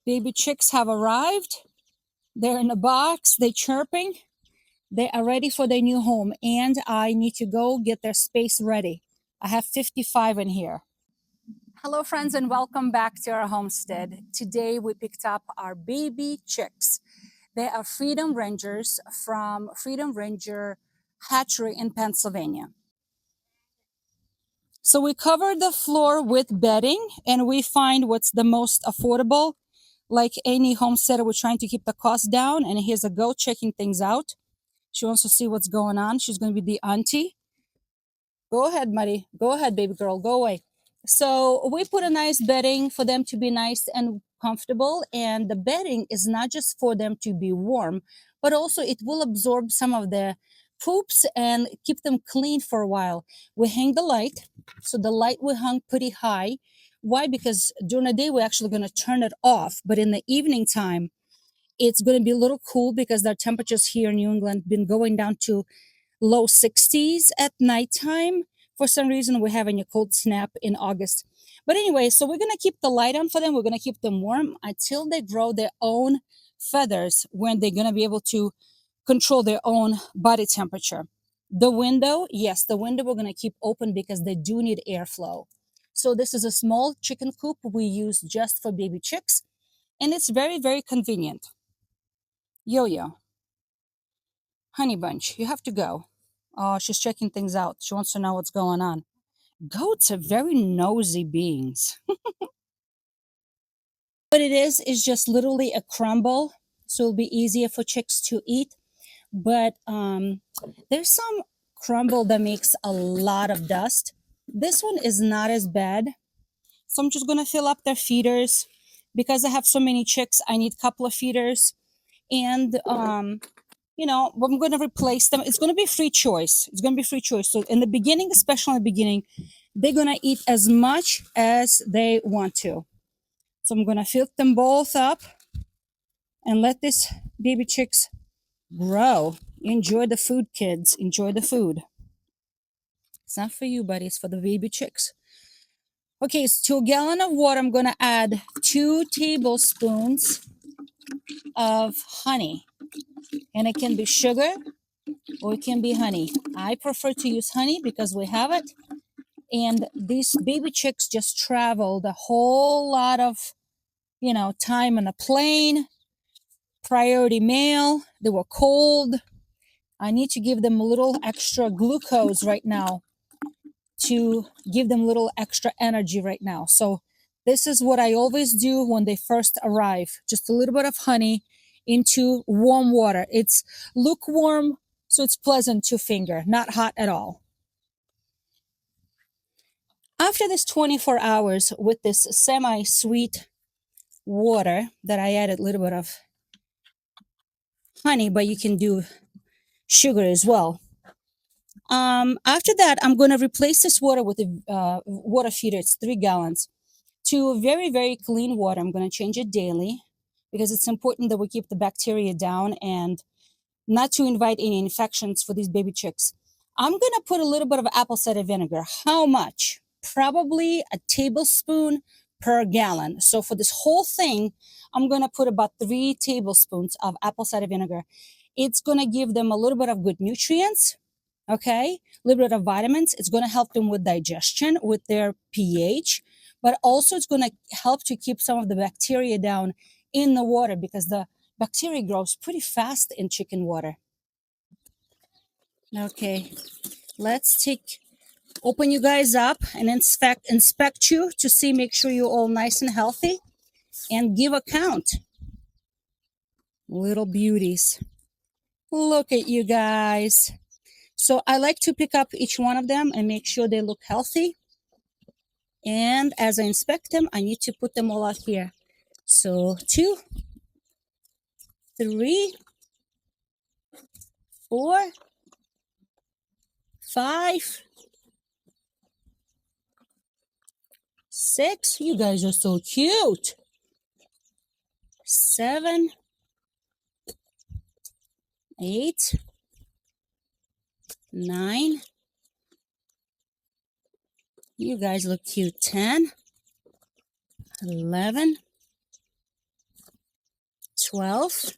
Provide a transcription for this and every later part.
Baby chicks have arrived. They're in a box. They're chirping. They are ready for their new home. And I need to go get their space ready. I have 55 in here. Hello, friends, and welcome back to our homestead. Today we picked up our baby chicks. They are Freedom Rangers from Freedom Ranger Hatchery in Pennsylvania. So we covered the floor with bedding and we find what's the most affordable. Like any homesteader, we're trying to keep the cost down. And here's a goat checking things out. She wants to see what's going on. She's going to be the auntie. Go ahead, Muddy. Go ahead, baby girl. Go away. So we put a nice bedding for them to be nice and comfortable. And the bedding is not just for them to be warm, but also it will absorb some of the poops and keep them clean for a while. We hang the light. So the light we hung pretty high. Why? Because during the day, we're actually going to turn it off. But in the evening time, it's going to be a little cool because the temperatures here in New England been going down to low 60s at nighttime. For some reason, we're having a cold snap in August. But anyway, so we're going to keep the light on for them. We're going to keep them warm until they grow their own feathers, when they're going to be able to control their own body temperature. The window, yes, the window we're going to keep open because they do need airflow. So this is a small chicken coop we use just for baby chicks. And it's very, very convenient. Yo-yo. Honey Bunch, you have to go. Oh, she's checking things out. She wants to know what's going on. Goats are very nosy beings. What it is just literally a crumble, so it'll be easier for chicks to eat. But there's some crumble that makes a lot of dust. This one is not as bad. So I'm just going to fill up their feeders. Because I have so many chicks, I need a couple of feeders. And you know, I'm going to replace them. It's going to be free choice. It's going to be free choice. So in the beginning, especially in the beginning, they're going to eat as much as they want to. So I'm going to fill them both up and let these baby chicks grow. Enjoy the food, kids. Enjoy the food. It's not for you, buddy. It's for the baby chicks. Okay, so to a gallon of water, I'm going to add 2 tablespoons of honey. And it can be sugar or it can be honey. I prefer to use honey because we have it. And these baby chicks just traveled a whole lot of, time on a plane, priority mail. They were cold. I need to give them a little extra glucose right now to give them a little extra energy right now. So this is what I always do when they first arrive. Just a little bit of honey into warm water. It's lukewarm, so it's pleasant to finger, not hot at all. After this 24 hours with this semi-sweet water that I added a little bit of honey, but you can do sugar as well. After that, I'm going to replace this water with a water feeder. It's 3 gallons to very, very clean water. I'm going to change it daily because it's important that we keep the bacteria down and not to invite any infections for these baby chicks. I'm going to put a little bit of apple cider vinegar. How much? Probably a tablespoon per gallon. So for this whole thing, I'm going to put about 3 tablespoons of apple cider vinegar. It's going to give them a little bit of good nutrients, okay? A little bit of vitamins. It's going to help them with digestion, with their pH, but also it's going to help to keep some of the bacteria down in the water because the bacteria grows pretty fast in chicken water. Okay, let's open you guys up and inspect you to see, make sure you're all nice and healthy and give a count. Little beauties. Look at you guys. So I like to pick up each one of them and make sure they look healthy. And as I inspect them, I need to put them all out here. So 2, 3, 4, 5, 6. You guys are so cute. 7, 8, 9. You guys look cute. 10, 11, 12,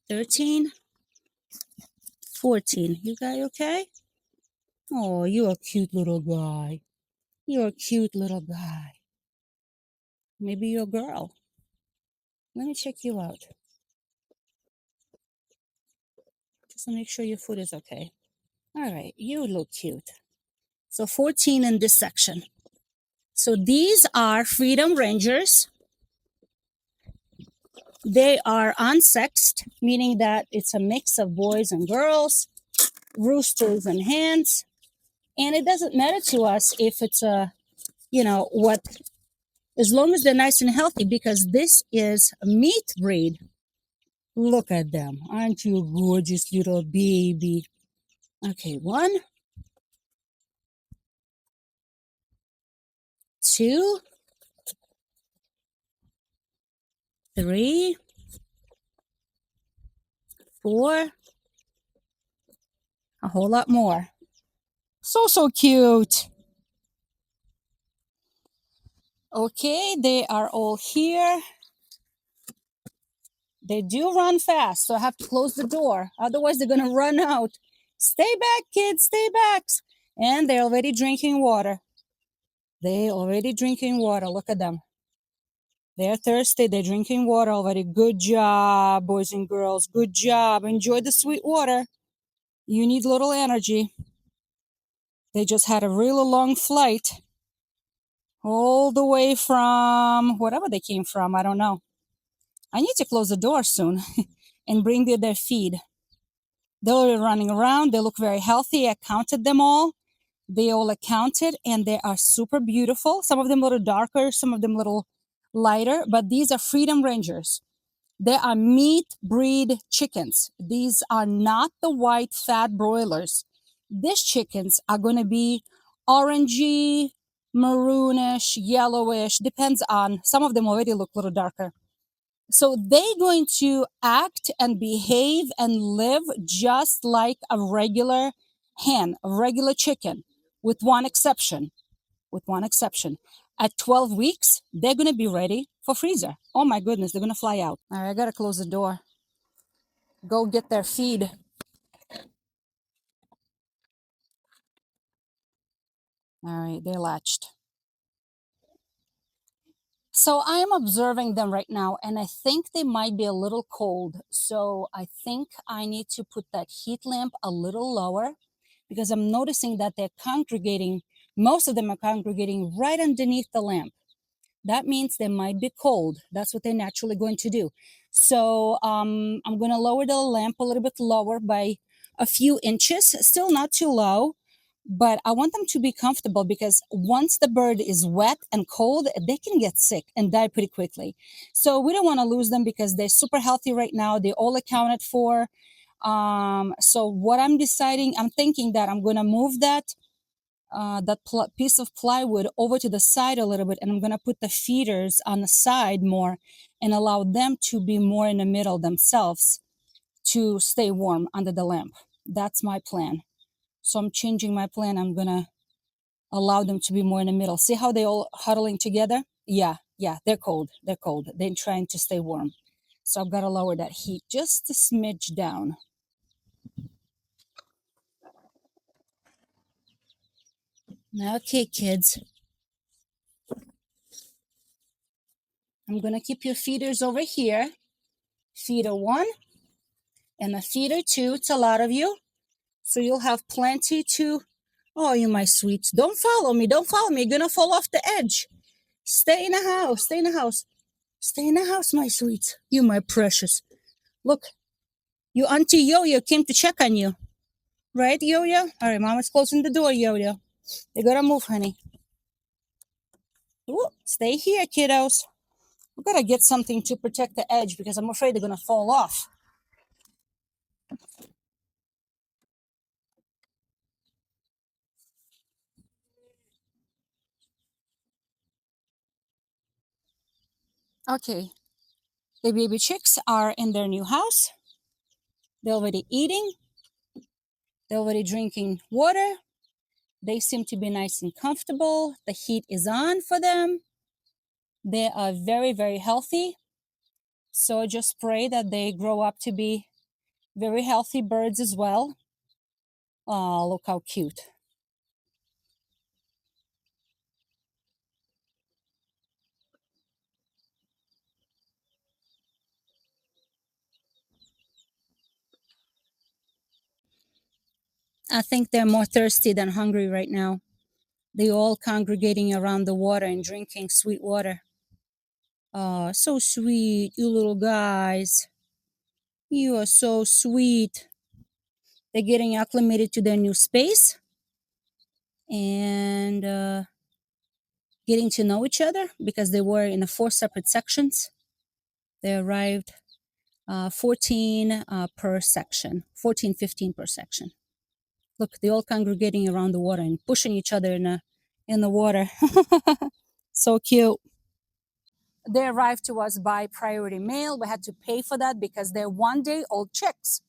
13, 14. You guy okay? Oh, you're a cute little guy. You're a cute little guy. Maybe you're a girl. Let me check you out. Just to make sure your foot is okay. All right, you look cute. So 14 in this section. So these are Freedom Rangers. They are unsexed, meaning that it's a mix of boys and girls, roosters and hens. And it doesn't matter to us if it's what, as long as they're nice and healthy, because this is a meat breed. Look at them. Aren't you a gorgeous little baby? Okay, 1, 2, 3, 4, a whole lot more. So cute. Okay, they are all here. They do run fast, so I have to close the door. Otherwise, they're going to run out. Stay back, kids, stay back. And they're already drinking water. They're already drinking water. Look at them. They're thirsty. They're drinking water already. Good job, boys and girls. Good job. Enjoy the sweet water. You need little energy. They just had a really long flight all the way from wherever they came from. I don't know. I need to close the door soon and bring their feed. They're running around. They look very healthy. I counted them all. They all accounted, and they are super beautiful. Some of them a little darker, some of them a little lighter, but these are Freedom Rangers. They are meat breed chickens. These are not the white fat broilers. These chickens are going to be orangey, maroonish, yellowish, depends on, some of them already look a little darker. So they're going to act and behave and live just like a regular hen, a regular chicken, with one exception. With one exception. At 12 weeks, they're going to be ready for freezer. Oh my goodness, they're going to fly out. All right, I got to close the door. Go get their feed. All right, they're latched. So I am observing them right now, and I think they might be a little cold. So I think I need to put that heat lamp a little lower, because I'm noticing that they're congregating, most of them are congregating right underneath the lamp. That means they might be cold. That's what they're naturally going to do. So I'm going to lower the lamp a little bit lower by a few inches, still not too low, but I want them to be comfortable, because once the bird is wet and cold, they can get sick and die pretty quickly. So we don't want to lose them, because they're super healthy right now. They're all accounted for. So what I'm deciding, I'm thinking that I'm going to move that piece of plywood over to the side a little bit, and I'm going to put the feeders on the side more and allow them to be more in the middle themselves to stay warm under the lamp. That's my plan. So I'm changing my plan. I'm going to allow them to be more in the middle. See how they all huddling together? Yeah, they're cold. They're cold. They're trying to stay warm. So I've got to lower that heat just a smidge down. Okay, kids. I'm going to keep your feeders over here. Feeder 1 and a feeder 2. It's a lot of you. So you'll have plenty to... Oh, you my sweets. Don't follow me. Don't follow me. You're going to fall off the edge. Stay in the house. Stay in the house. Stay in the house, my sweets. You my precious. Look, your Auntie Yo-Yo came to check on you. Right, Yo-Yo? All right, Mama's closing the door, Yo-Yo. They got to move, honey. Ooh, stay here, kiddos. We got to get something to protect the edge, because I'm afraid they're going to fall off. Okay, the baby chicks are in their new house. They're already eating. They're already drinking water. They seem to be nice and comfortable. The heat is on for them. They are very, very healthy. So I just pray that they grow up to be very healthy birds as well. Oh, look how cute. I think they're more thirsty than hungry right now. They all congregating around the water and drinking sweet water. Oh, so sweet, you little guys. You are so sweet. They're getting acclimated to their new space and getting to know each other because they were in 4 separate sections. They arrived 14 per section, 14, 15 per section. Look, they all congregating around the water and pushing each other in the water. So cute. They arrived to us by priority mail. We had to pay for that because they're 1 day old chicks.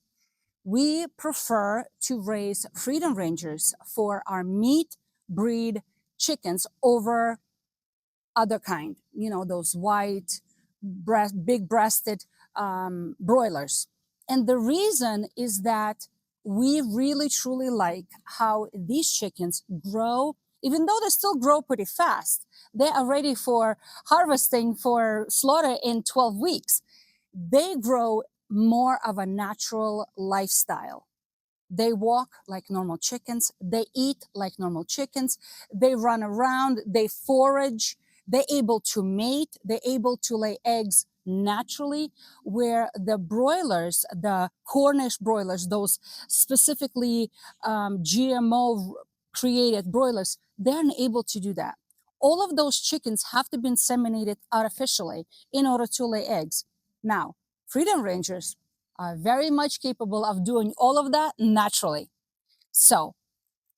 We prefer to raise Freedom Rangers for our meat breed chickens over other kind, those white, big breasted broilers. And the reason is that we really truly like how these chickens grow, even though they still grow pretty fast. They are ready for harvesting for slaughter in 12 weeks. They grow more of a natural lifestyle. They walk like normal chickens. They eat like normal chickens. They run around. They forage. They're able to mate. They're able to lay eggs naturally, where the broilers, the Cornish broilers, those specifically GMO created broilers, they're unable to do that. All of those chickens have to be inseminated artificially in order to lay eggs. Now, Freedom Rangers are very much capable of doing all of that naturally. So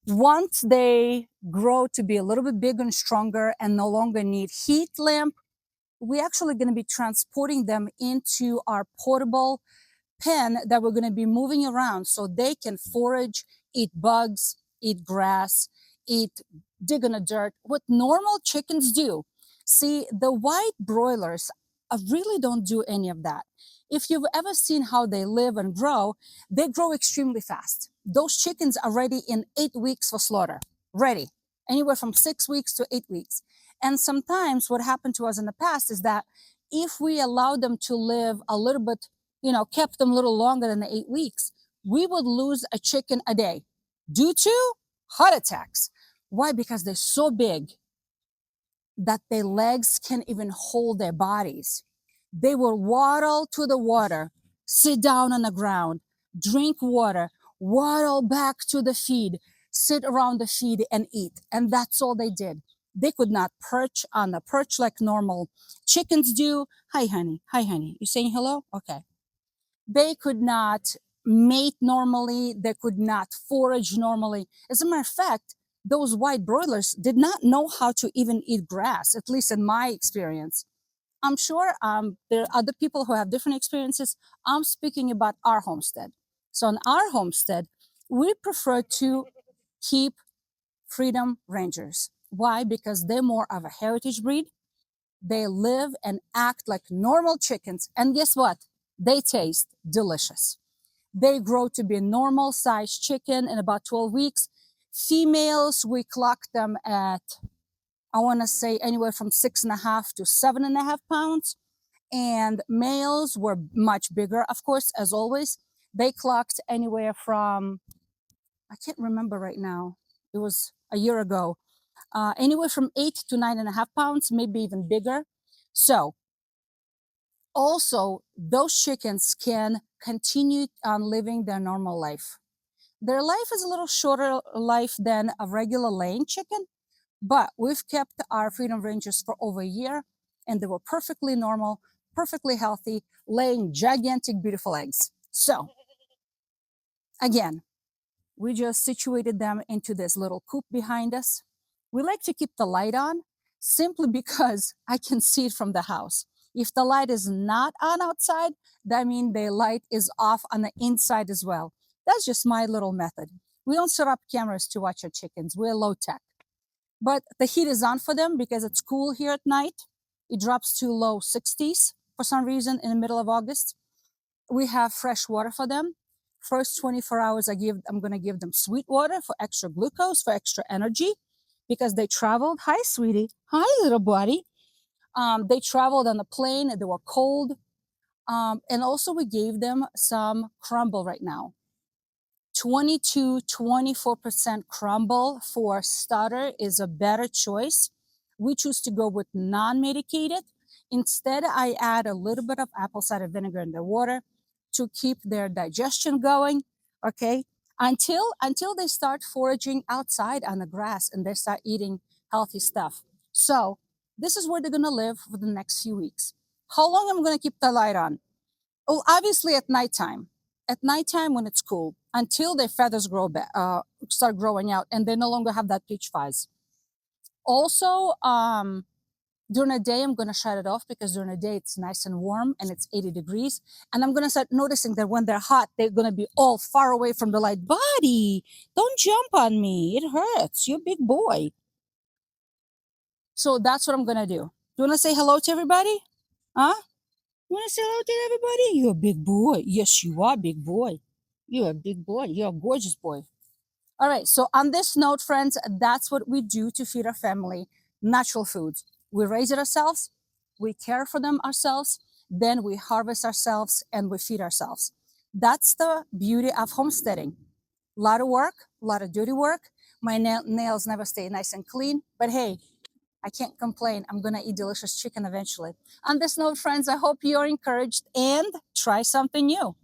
once they grow to be a little bit bigger and stronger and no longer need heat lamp, we're actually going to be transporting them into our portable pen that we're going to be moving around so they can forage, eat bugs, eat grass, dig in the dirt, what normal chickens do. See, the white broilers really don't do any of that. If you've ever seen how they live and grow, they grow extremely fast. Those chickens are ready in 8 weeks for slaughter, ready, anywhere from 6 weeks to 8 weeks. And sometimes what happened to us in the past is that if we allow them to live a little bit, kept them a little longer than the 8 weeks, we would lose a chicken a day due to heart attacks. Why? Because they're so big that their legs can't even hold their bodies. They will waddle to the water, sit down on the ground, drink water, waddle back to the feed, sit around the feed and eat. And that's all they did. They could not perch on the perch like normal chickens do. Hi, honey. Hi, honey. You saying hello? Okay. They could not mate normally. They could not forage normally. As a matter of fact, those white broilers did not know how to even eat grass, at least in my experience. I'm sure there are other people who have different experiences. I'm speaking about our homestead. So in our homestead, we prefer to keep Freedom Rangers. Why? Because they're more of a heritage breed. They live and act like normal chickens. And guess what? They taste delicious. They grow to be a normal sized chicken in about 12 weeks. Females, we clock them at, I want to say, anywhere from 6.5 to 7.5 pounds. And males were much bigger, of course, as always. They clocked anywhere from, I can't remember right now, it was a year ago, anywhere from 8 to 9.5 pounds, maybe even bigger. So also, those chickens can continue on living their normal life. Their life is a little shorter life than a regular laying chicken, but we've kept our Freedom Rangers for over a year, and they were perfectly normal, perfectly healthy, laying gigantic, beautiful eggs. So, again, we just situated them into this little coop behind us. We like to keep the light on simply because I can see it from the house. If the light is not on outside, that means the light is off on the inside as well. That's just my little method. We don't set up cameras to watch our chickens. We're low tech. But the heat is on for them because it's cool here at night. It drops to low 60s. for some reason in the middle of August. We have fresh water for them. First 24 hours, I'm going to give them sweet water for extra glucose, for extra energy, because they traveled. Hi, sweetie. Hi, little buddy. They traveled on the plane and they were cold. And also, we gave them some crumble right now. 22-24% crumble for starter is a better choice. We choose to go with non-medicated. Instead, I add a little bit of apple cider vinegar in the water to keep their digestion going, okay? Until they start foraging outside on the grass and they start eating healthy stuff. So this is where they're gonna live for the next few weeks. How long am I gonna keep the light on? Oh, obviously at nighttime. At nighttime when it's cool, until their feathers start growing out, and they no longer have that peach fuzz. Also, during the day, I'm gonna shut it off because during the day it's nice and warm and it's 80 degrees. And I'm gonna start noticing that when they're hot, they're gonna be all far away from the light. Buddy, don't jump on me. It hurts. You're a big boy. So that's what I'm gonna do. Do you wanna say hello to everybody? Huh? You want to say hello to everybody? You're a big boy. Yes, you are a big boy. You're a big boy. You're a gorgeous boy. All right. So, on this note, friends, that's what we do to feed our family natural foods. We raise it ourselves, we care for them ourselves, then we harvest ourselves and we feed ourselves. That's the beauty of homesteading. A lot of work, a lot of dirty work. My nails never stay nice and clean, but hey, I can't complain. I'm going to eat delicious chicken eventually. On this note, friends, I hope you're encouraged and try something new.